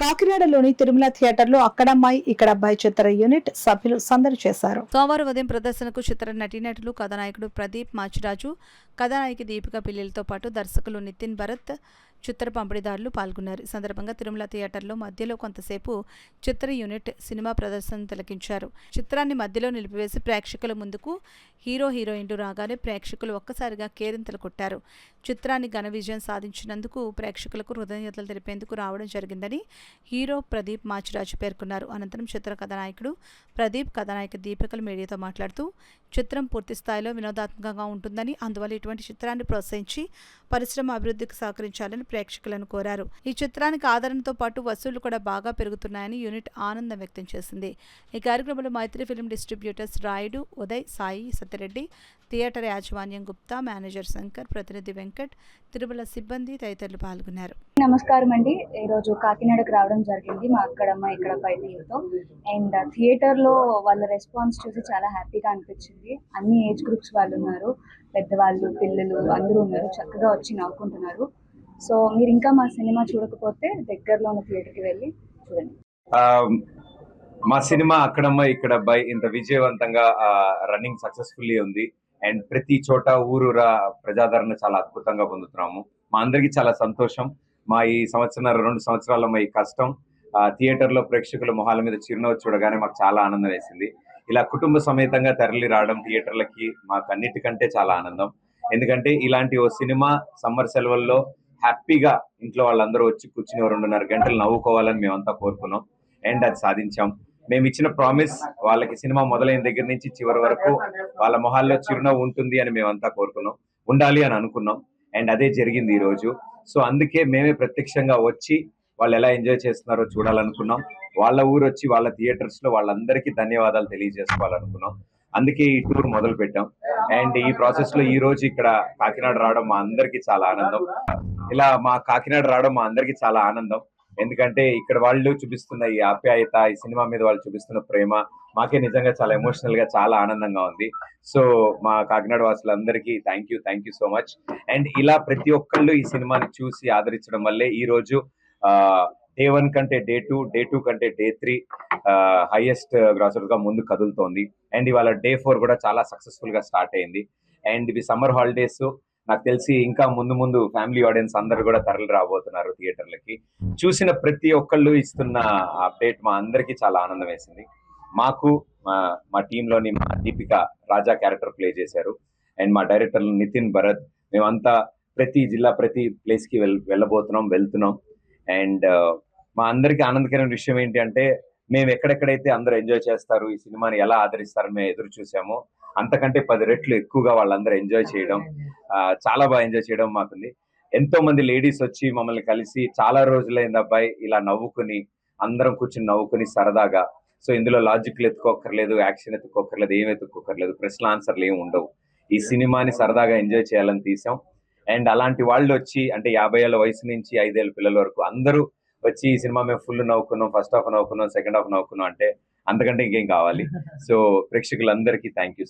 కాకినాడలోని తిరుమల థియేటర్లో అక్కడమ్మాయి ఇక్కడబ్బాయి చిత్ర యూనిట్ సభ్యులు సందడి చేశారు. సోమవారం ఉదయం ప్రదర్శనకు చిత్ర నటీనటులు, కథానాయకుడు ప్రదీప్ మాచిరాజు, కథానాయకి దీపిక పిల్లలతో పాటు దర్శకులు నితిన్ భరత్, చిత్ర పంపిణీదారులు పాల్గొన్నారు. ఈ సందర్భంగా తిరుమల థియేటర్లో మధ్యలో కొంతసేపు చిత్ర యూనిట్ సినిమా ప్రదర్శన తిలకించారు. చిత్రాన్ని మధ్యలో నిలిపివేసి ప్రేక్షకుల ముందుకు హీరోయిన్లు రాగానే ప్రేక్షకులు ఒక్కసారిగా కేరింతలు కొట్టారు. చిత్రాన్ని ఘన విజయం సాధించినందుకు ప్రేక్షకులకు కృతజ్ఞతలు తెలిపేందుకు రావడం జరిగిందని హీరో ప్రదీప్ మాచిరాజు పేర్కొన్నారు. అనంతరం చిత్ర కథానాయకుడు ప్రదీప్, కథానాయక దీపికలు మీడియాతో మాట్లాడుతూ చిత్రం పూర్తి స్థాయిలో వినోదాత్మకంగా ఉంటుందని, అందువల్ల ఇటువంటి చిత్రాన్ని ప్రోత్సహించి పరిశ్రమ అభివృద్ధికి సహకరించాలని ప్రేక్షకులను కోరారు. ఈ చిత్రానికి ఆదరణతో పాటు వసూళ్లు కూడా బాగా పెరుగుతున్నాయని యూనిట్ ఆనందం వ్యక్తం చేసింది. ఈ కార్యక్రమంలో Mythri film distributors Rayudu, Uday, Sai, Satya Reddy, theatre యాజమాన్యం గుప్తా, మేనేజర్ శంకర్, ప్రతినిధి వెంకట్, తిరుమల సిబ్బంది తదితరులు పాల్గొన్నారు. నమస్కారం అండి. ఈరోజు కాకినాడకు రావడం జరిగింది మా అక్కడమ్మ ఇక్కడబ్బాయి టీంతో. అండ్ థియేటర్లో వాళ్ళ రెస్పాన్స్ చూసి చాలా హ్యాపీగా అనిపించింది. అన్ని ఏజ్ గ్రూప్స్ వాళ్ళు ఉన్నారు, పెద్దవాళ్ళు, పిల్లలు అందరూ ఉన్నారు. చక్కగా వచ్చి నవ్వుకుంటున్నారు. సో మీరు ఇంకా మా సినిమా చూడకపోతే దగ్గరలో ఉన్న థియేటర్కి వెళ్ళి చూడండి. మా సినిమా అక్కడమ్మ ఇక్కడబ్బాయి ఇంత విజయవంతంగా రన్నింగ్ సక్సెస్ఫుల్లీ ఉంది. అండ్ ప్రతి చోట ఊరూరా ప్రజాదరణ చాలా అద్భుతంగా పొందుతున్నాము. మా అందరికీ చాలా సంతోషం. మా ఈ 2 సంవత్సరాల మా ఈ కష్టం థియేటర్లో ప్రేక్షకుల మొహాల మీద చిరునవ్వు చూడగానే మాకు చాలా ఆనందం వేసింది. ఇలా కుటుంబ సమేతంగా తరలి రావడం థియేటర్లకి మాకు అన్నిటికంటే చాలా ఆనందం. ఎందుకంటే ఇలాంటి ఓ సినిమా సమ్మర్ సెలవుల్లో హ్యాపీగా ఇంట్లో వాళ్ళందరూ వచ్చి కూర్చుని 2.5 గంటలు నవ్వుకోవాలని మేమంతా కోరుకున్నాం. అండ్ అది సాధించాం. మేము ఇచ్చిన ప్రామిస్ వాళ్ళకి సినిమా మొదలైన దగ్గర నుంచి చివరి వరకు వాళ్ళ మొహాల్లో చిరునవ్వు ఉంటుంది అని మేమంతా కోరుకున్నాం, ఉండాలి అని అనుకున్నాం. అండ్ అదే జరిగింది ఈ రోజు. సో అందుకే మేమే ప్రత్యక్షంగా వచ్చి వాళ్ళు ఎలా ఎంజాయ్ చేస్తున్నారో చూడాలనుకున్నాం. వాళ్ళ ఊరు వచ్చి వాళ్ళ థియేటర్స్ లో వాళ్ళందరికీ ధన్యవాదాలు తెలియజేసుకోవాలనుకున్నాం. అందుకే ఈ టూర్ మొదలు పెట్టాం. అండ్ ఈ ప్రాసెస్ లో ఈ రోజు ఇక్కడ కాకినాడ రావడం మా అందరికీ చాలా ఆనందం. ఇలా మా కాకినాడ రావడం మా అందరికీ చాలా ఆనందం. ఎందుకంటే ఇక్కడ వాళ్ళు చూపిస్తున్న ఈ ఆప్యాయత, ఈ సినిమా మీద వాళ్ళు చూపిస్తున్న ప్రేమ మాకే నిజంగా చాలా ఎమోషనల్ గా చాలా ఆనందంగా ఉంది. సో మా కాకినాడ వాసులందరికీ thank you so much. And ఇలా ప్రతి ఒక్కళ్ళు ఈ సినిమాని చూసి ఆదరించడం వల్లే ఈ రోజు Day 1 కంటే Day 2, Day 2 కంటే Day 3 హైయెస్ట్ గ్రాసర్ గా ముందు కదులుతోంది. అండ్ ఇవాళ Day 4 కూడా చాలా సక్సెస్ఫుల్ గా స్టార్ట్ అయింది. అండ్ ఇవి సమ్మర్ హాలిడేస్, నాకు తెలిసి ఇంకా ముందు ఫ్యామిలీ ఆడియన్స్ అందరు కూడా తరలి రాబోతున్నారు థియేటర్లకి. చూసిన ప్రతి ఒక్కళ్ళు ఇస్తున్న అప్డేట్ మా అందరికీ చాలా ఆనందం వేసింది. మాకు మా టీంలోని మా దీపిక రాజా క్యారెక్టర్ ప్లే చేశారు. అండ్ మా డైరెక్టర్ నితిన్ భరత్, మేమంతా ప్రతి జిల్లా ప్రతి ప్లేస్ కి వెళ్తున్నాం. అండ్ మా అందరికీ ఆనందకరమైన విషయం ఏంటి అంటే, మేము ఎక్కడెక్కడైతే అందరూ ఎంజాయ్ చేస్తారు, ఈ సినిమాని ఎలా ఆదరిస్తారని మేము ఎదురు చూసామో అంతకంటే 10 రెట్లు ఎక్కువగా వాళ్ళందరూ ఎంజాయ్ చేయడం, చాలా బాగా ఎంజాయ్ చేయడం మాకుంది. ఎంతో మంది లేడీస్ వచ్చి మమ్మల్ని కలిసి చాలా రోజులైంది అబ్బాయి ఇలా నవ్వుకుని, అందరం కూర్చుని నవ్వుకుని సరదాగా. సో ఇందులో లాజిక్లు ఎత్తుకోక్కర్లేదు, యాక్షన్ ఎత్తుకోక్కర్లేదు, ఏం ఎత్తుకోక్కర్లేదు, ప్రశ్నల ఆన్సర్లు ఏమి ఉండవు. ఈ సినిమాని సరదాగా ఎంజాయ్ చేయాలని తీసాం. అండ్ అలాంటి వాళ్ళు వచ్చి, అంటే 50 ఏళ్ళ వయసు నుంచి 5 ఏళ్ళ పిల్లల వరకు అందరూ వచ్చి ఈ సినిమా మేము ఫుల్ నవ్వుకున్నాం, ఫస్ట్ హాఫ్ నవ్వుకున్నాం, సెకండ్ హాఫ్ నవ్వుకున్నాం అంటే అంతకంటే ఇంకేం కావాలి. సో ప్రేక్షకులందరికీ థ్యాంక్ యూ.